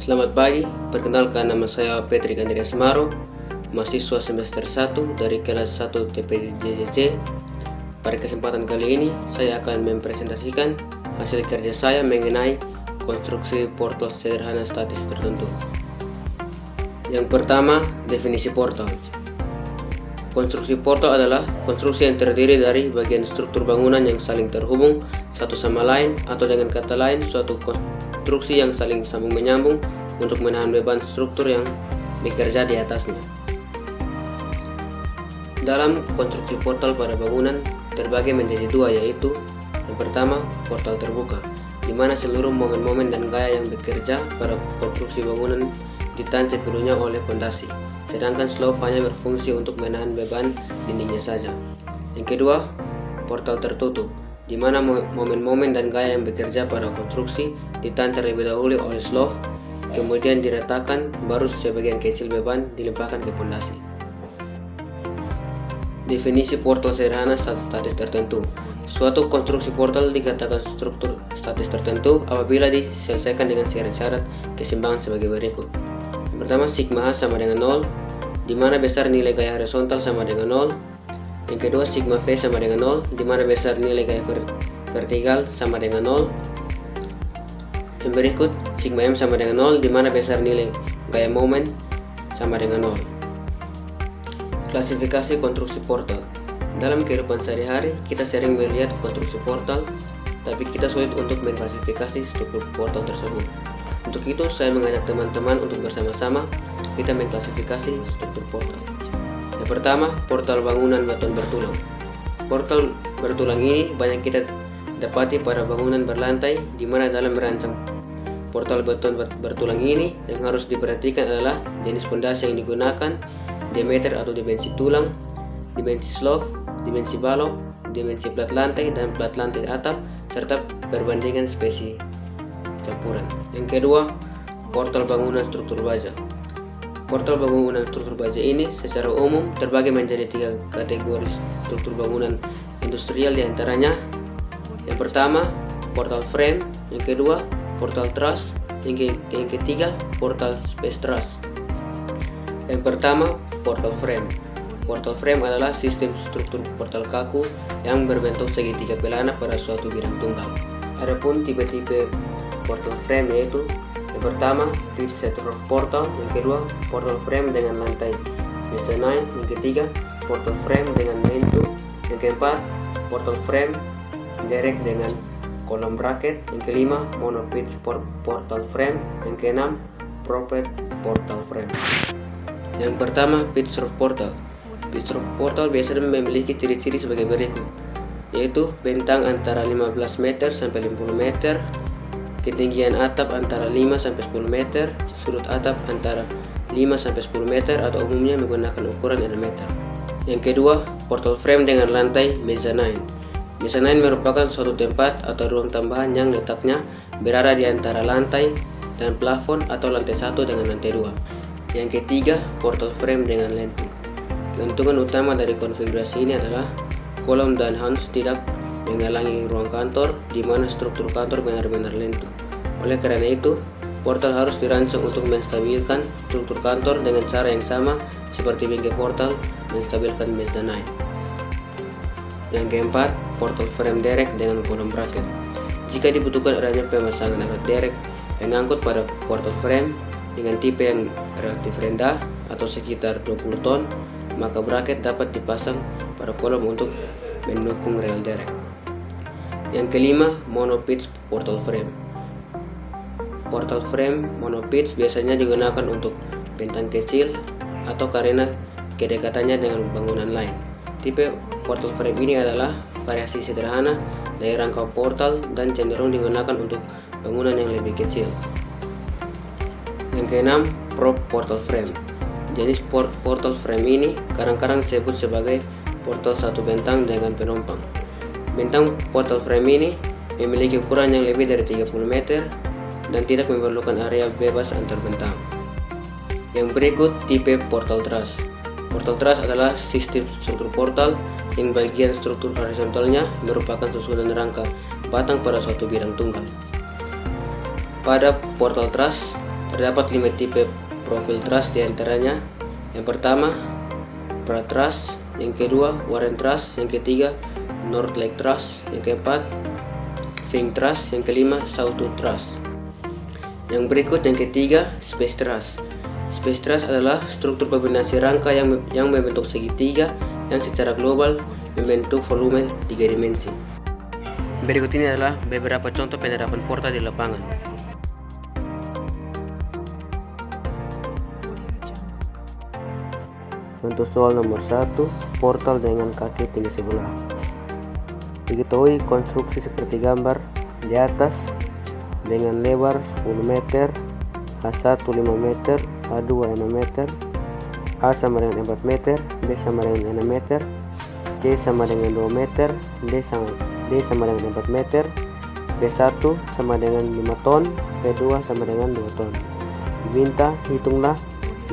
Selamat pagi, perkenalkan nama saya Patrick Andreas Maro, mahasiswa semester 1 dari kelas 1 TPJJC. Pada kesempatan kali ini, saya akan mempresentasikan hasil kerja saya mengenai konstruksi portal sederhana statis tertentu. Yang pertama, definisi portal. Konstruksi portal adalah konstruksi yang terdiri dari bagian struktur bangunan yang saling terhubung satu sama lain, atau dengan kata lain, suatu konstruksi yang saling sambung menyambung untuk menahan beban struktur yang bekerja di atasnya. Dalam konstruksi portal pada bangunan terbagi menjadi dua, yaitu yang pertama, portal terbuka, di mana seluruh momen-momen dan gaya yang bekerja pada konstruksi bangunan ditahan sepenuhnya oleh fondasi, sedangkan slope hanya berfungsi untuk menahan beban dindingnya saja. Yang kedua, portal tertutup, di mana momen-momen dan gaya yang bekerja pada konstruksi ditahan terlebih dahulu oleh slope, kemudian diratakan, baru sebagian kecil beban dilimpahkan ke fondasi. Definisi portal sederhana statis tertentu. Suatu konstruksi portal dikatakan struktur statis tertentu apabila diselesaikan dengan syarat-syarat keseimbangan sebagai berikut. Yang pertama, sigma H sama dengan 0, di mana besar nilai gaya horizontal sama dengan 0. Yang kedua, sigma V sama dengan 0, di mana besar nilai gaya vertikal sama dengan 0. Yang berikut, sigma M sama dengan 0, di mana besar nilai gaya momen sama dengan 0. Klasifikasi konstruksi portal. Dalam kehidupan sehari-hari, kita sering melihat konstruksi portal, tapi kita sulit untuk mengklasifikasi struktur portal tersebut. Untuk itu, saya mengajak teman-teman untuk bersama-sama kita mengklasifikasi struktur portal. Yang pertama, portal bangunan beton bertulang. Portal bertulang ini banyak kita dapati pada bangunan berlantai, di mana dalam merancang portal beton bertulang ini yang harus diperhatikan adalah jenis fondasi yang digunakan, diameter atau dimensi tulang, dimensi slope, dimensi balok, dimensi plat lantai dan plat lantai atap, serta perbandingan spesi campuran. Yang kedua, portal bangunan struktur baja. Portal bangunan struktur baja ini secara umum terbagi menjadi 3 kategori struktur bangunan industrial, diantaranya yang pertama, portal frame, yang kedua, portal truss, yang ketiga, portal space truss. Yang pertama, portal frame. Portal frame adalah sistem struktur portal kaku yang berbentuk segitiga pelana pada suatu bidang tunggal. Adapun tipe-tipe portal frame yaitu yang pertama, fixed roof portal, yang kedua, portal frame dengan lantai mezzanine, yang ketiga, portal frame dengan lean-to, yang keempat, portal frame derek dengan kolom bracket, yang kelima, monopitch portal frame, yang keenam, propped portal frame. Yang pertama, pitch roof portal. Pitch roof portal biasanya memiliki ciri-ciri sebagai berikut, yaitu bentang antara 15 meter sampai 50 meter, ketinggian atap antara 5 sampai 10 meter, sudut atap antara 5 sampai 10 meter atau umumnya menggunakan ukuran mm. Yang kedua, portal frame dengan lantai mezzanine. Mezzanine merupakan suatu tempat atau ruang tambahan yang letaknya berada di antara lantai dan plafon atau lantai 1 dengan lantai 2. Yang ketiga, portal frame dengan lean-to. Keuntungan utama dari konfigurasi ini adalah kolom dan hans tidak menghalangi ruang kantor, di mana struktur kantor benar-benar lean-to. Oleh karena itu, portal harus dirancang untuk menstabilkan struktur kantor dengan cara yang sama seperti bingkai portal menstabilkan mezzanine. Yang keempat, portal frame derek dengan kolom bracket. Jika dibutuhkan adanya pemasangan alat derek pengangkut pada portal frame dengan tipe yang relatif rendah atau sekitar 20 ton, maka bracket dapat dipasang pada kolom untuk mendukung rel derek. Yang kelima, monopitch portal frame. Portal frame monopitch biasanya digunakan untuk bentang kecil atau karena kedekatannya dengan bangunan lain. Tipe portal frame ini adalah variasi sederhana dari rangka portal dan cenderung digunakan untuk bangunan yang lebih kecil. Yang keenam, prop portal frame. Jenis portal frame ini kadang-kadang disebut sebagai portal satu bentang dengan penumpang. Bentang portal frame ini memiliki ukuran yang lebih dari 30 meter dan tidak memerlukan area bebas antar bentang. Yang berikut, tipe portal truss. Portal truss adalah sistem struktur portal yang bagian struktur horizontalnya merupakan susunan rangka batang pada suatu bidang tunggal. Pada portal truss Terdapat 5 tipe profil truss diantaranya. Yang pertama, Pratt truss, yang kedua, Warren truss, yang ketiga, North Lake truss, yang keempat, Fink truss, yang kelima, Sawtooth truss. Yang berikut yang ketiga, Space truss. Space truss adalah struktur kombinasi rangka yang membentuk segitiga yang secara global membentuk volume 3 dimensi. Berikut ini adalah beberapa contoh penerapan portal di lapangan. Contoh soal nomor 1, portal dengan kaki tinggi sebelah. Diketahui konstruksi seperti gambar di atas dengan lebar 10 meter, H1 5 meter, H2 6 meter, A sama dengan 4 meter, B sama dengan 6 meter, C sama dengan 2 meter, D sama dengan 4 meter, P1 sama dengan 5 ton, P2 sama dengan 2 ton. Diminta hitunglah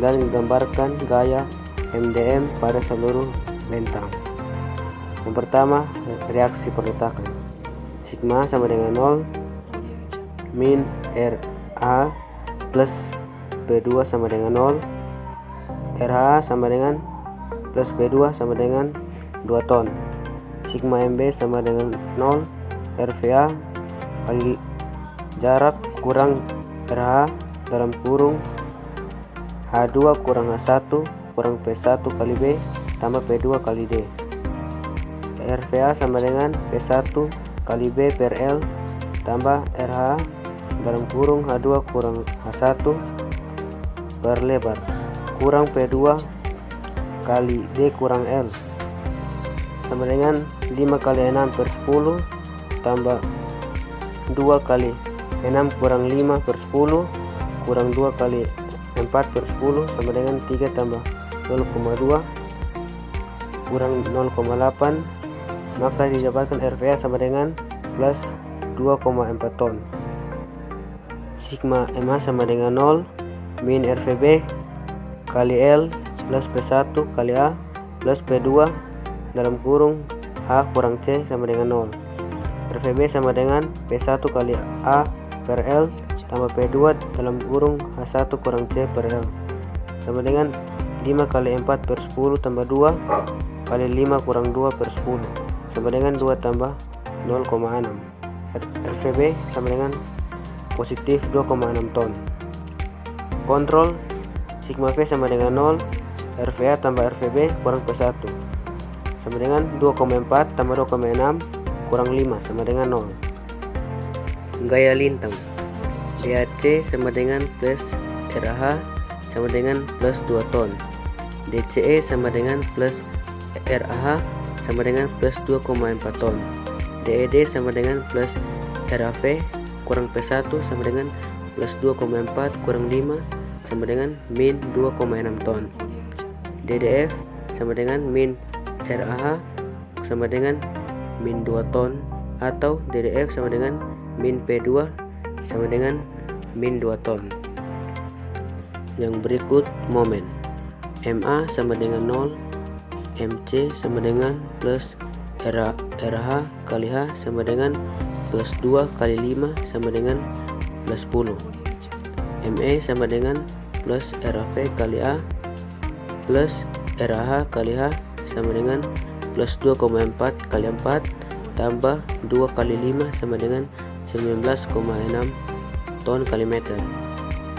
dan gambarkan gaya MDM pada seluruh bentang. Yang pertama, reaksi perletakan. Sigma sama dengan 0 min RA plus P2 sama dengan 0, RH sama dengan plus P2 sama dengan 2 ton. Sigma MB sama dengan 0, RVA kali jarak kurang RH dalam kurung H2 kurang H1 kurang P1 kali B tambah P2 kali D. RVA sama dengan P1 kali B per L tambah RH dalam kurung H2 kurang H1 per lebar kurang P2 kali D kurang L sama dengan 5 kali 6 per 10 tambah 2 kali 6 kurang 5 per 10 kurang 2 kali 4 per 10 sama dengan 3 tambah 0,2 kurang 0,8, maka didapatkan RVA sama dengan plus 2,4 ton. Sigma MA sama dengan 0 min RVB kali L plus P1 kali A plus P2 dalam kurung H kurang C sama dengan 0. RVB sama dengan P1 kali A per L tambah P2 dalam kurung H1 kurang C per L sama dengan 5 kali 4 per 10 tambah 2 kali 5 kurang 2 per 10 sama dengan 2 tambah 0,6. RVB sama dengan positif 2,6 ton. Kontrol sigma V sama dengan 0, RVA tambah RVB kurang P1 sama dengan 2,4 tambah 2,6 kurang 5 sama dengan 0. Gaya lintang DAC sama dengan plus RAH sama dengan plus 2 ton. DCE sama dengan plus RAH sama dengan plus 2,4 ton. DED sama dengan plus RAV kurang P1 sama dengan plus 2,4 kurang 5 sama dengan min 2,6 ton. DDF sama dengan min RAH sama dengan min 2 ton atau DDF sama dengan min P2 sama dengan min 2 ton. Yang berikut momen. MA sama dengan 0, MC sama dengan plus RH kali H sama dengan plus 2 kali 5 sama dengan plus 10. ME sama dengan plus RAV kali A plus RH kali H sama dengan plus 2,4 kali 4 tambah 2 kali 5 sama dengan 19,6 ton kali meter.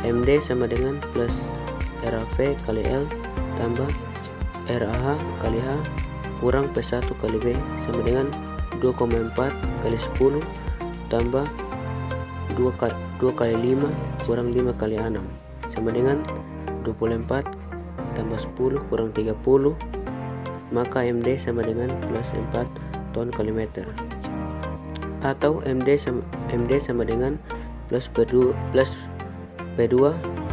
MD sama dengan plus RAV kali L tambah RAH kali H kurang P1 kali B sama dengan 2,4 kali 10 tambah 2 kali 5 kurang 5 kali 6 sama dengan 24 tambah 10 kurang 30, maka MD sama dengan plus 4 ton kali meter. Atau MD sama dengan plus P2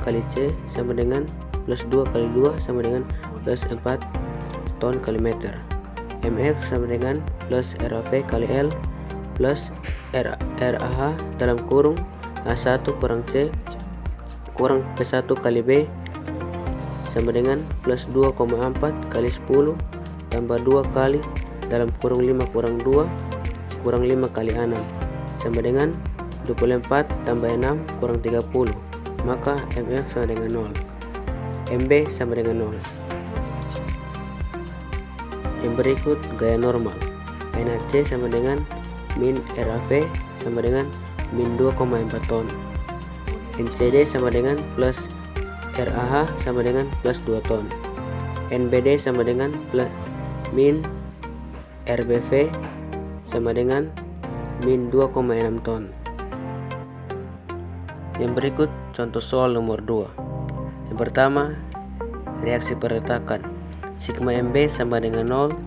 kali C sama dengan plus 2 kali 2 sama dengan plus 4 ton kali meter. MF sama dengan plus RAV kali L plus RAH dalam kurung A1 kurang C kurang P1 kali B sama dengan plus 2,4 kali 10 tambah 2 kali dalam kurung 5 kurang 2 kurang 5 kali 6 sama dengan 24 tambah 6 kurang 30, maka MF sama dengan 0, MB sama dengan 0. Yang berikut gaya normal. NAC sama dengan min RAV sama dengan min 2,4 ton. NCD sama dengan plus RAH sama dengan plus 2 ton. NBD sama dengan plus min RBV sama dengan min 2,6 ton. Yang berikut contoh soal nomor 2. Yang pertama, reaksi perletakan. Sigma MB sama dengan 0,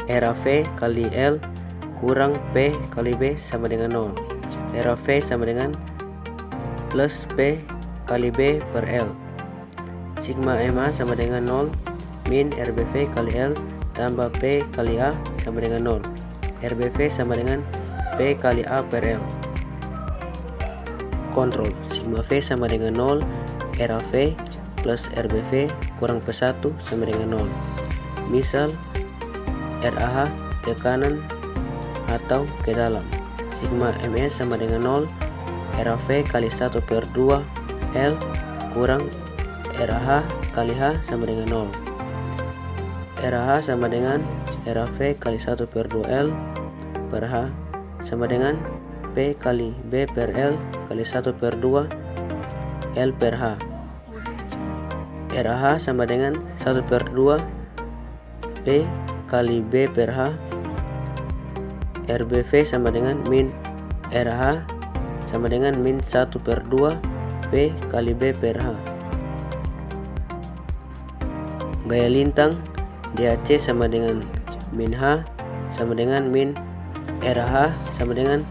RAV kali L kurang P kali B sama dengan 0. RAV sama dengan plus P kali B per L. Sigma MA sama dengan 0 min RBV kali L tambah P kali A sama dengan 0. RBV sama dengan P kali A per L. Kontrol. Sigma V sama dengan 0, RAV plus RBV kurang P1 sama dengan 0. Misal RAH ke kanan atau ke dalam. Sigma ME sama dengan 0, RAV kali 1 per 2 L kurang RAH kali H sama dengan 0. RAH sama dengan RAV kali 1 per 2 L per H sama dengan P kali B per L kali 1 per 2 L per H. RAH sama dengan 1 per 2 P kali B per H. RBV sama dengan min RAH sama dengan min 1 per 2 P kali B per H. Gaya lintang. DAC sama dengan min H sama dengan min RAH sama dengan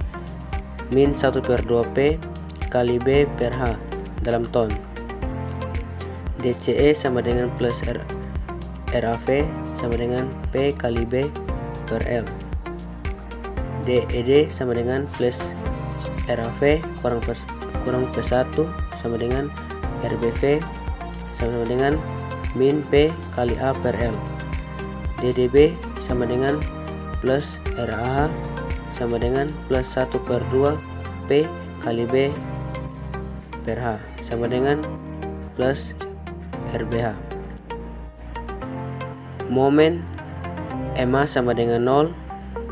min 1 per 2 P kali B per H dalam ton. DCE sama dengan plus RAV sama dengan P kali B per L. DED sama dengan plus RAV kurang P1 sama dengan RBV sama dengan min P kali A per L. DDB sama dengan plus RAH sama dengan plus 1 per 2 P kali B per H sama dengan plus RBH. Momen. MA sama dengan 0,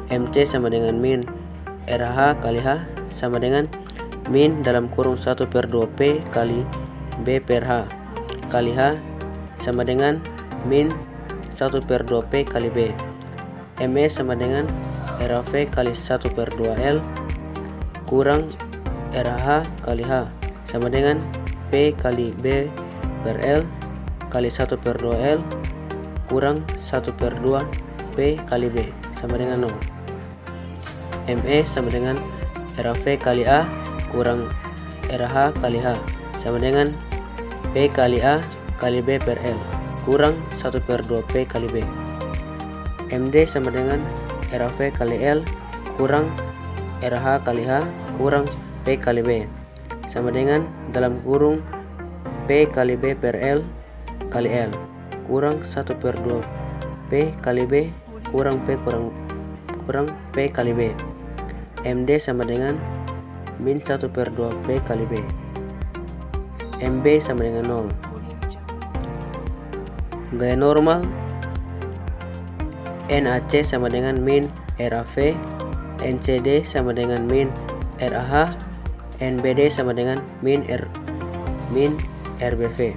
MC sama dengan min RAH kali H sama dengan min dalam kurung 1 per 2 P kali B per H kali H sama dengan min 1 per 2 P kali B. ME sama dengan RAV kali 1 per 2 L kurang RAH kali H sama dengan P kali B per L kali 1 per 2 L kurang 1 per 2 P kali B sama dengan 0. ME sama dengan RAV kali A kurang RAH kali H sama dengan P kali A kali B per L kurang 1 per 2 P kali B. MD sama dengan RAV kali L kurang RAH kali H kurang P kali B sama dengan dalam kurung P kali B per L kali L kurang 1 per 2 P kali B kurang P P kali B. MD sama dengan min 1 per 2 P kali B. MB sama dengan 0. Gaya normal. NAC sama dengan min RAV, NCD sama dengan min RAH, NBD sama dengan min RBV.